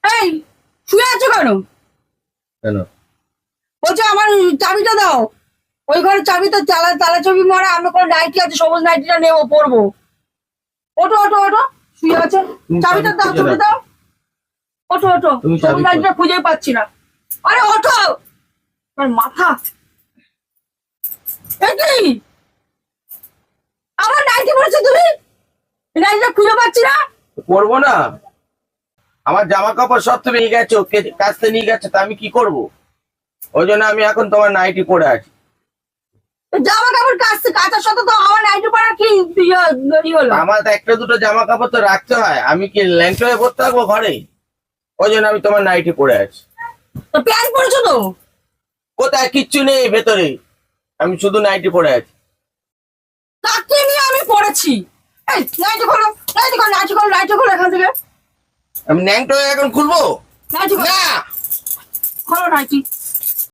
এই শুয়ে আছো কেন? কেন? বলছে আমার চাবিটা দাও। ওই ঘরে চাবিটা তালা চাবি মারা, আমি কোনো নাইটি আছে সবুজ নাইটিটা নেবো পরবো। ওঠো ওঠো ওঠো, শুয়ে আছে। চাবিটা দাও, চাবি দাও। ওঠো ওঠো, সবুজ নাইটিটা খুঁজে পাচ্ছি না। আরে ওঠো, আমার মাথা। কি আমার নাইটি পড়েছো তুমি? নাইটিটা খুঁজে পাচ্ছি না। করবো না, আমার জামা কাপড় সব তুমি নিয়ে গেছো, কাচতে নিয়ে গেছো, তা আমি কি করব? ওই জন্য আমি এখন তোমার নাইটি পরে আছি। জামা কাপড় কাচার সাথে তো আমার নাইটি পরা কি হলো? আমার তো একটা দুটো জামা কাপড় তো রাখতে হয়, আমি কি ল্যাংটো হয়ে পড়তে থাকবো ঘরে? ওই জন্য আমি তোমার নাইটি পরে আছি। তো প্যান্ট পরেছো তো? কোথায়? কিচ্ছু নেই ভেতরে, আমি শুধু নাইটি পরে আছি। তাকে নিয়ে আমি পড়েছি। এই নাইটি খোলো, নাইটি খোলো, নাইটি খোলো, নাইটি খোলো এখান থেকে। আমি ন্যাংটো হয়ে এখন খুলবো নাইটি খোলো, না? খোলো নাইটি।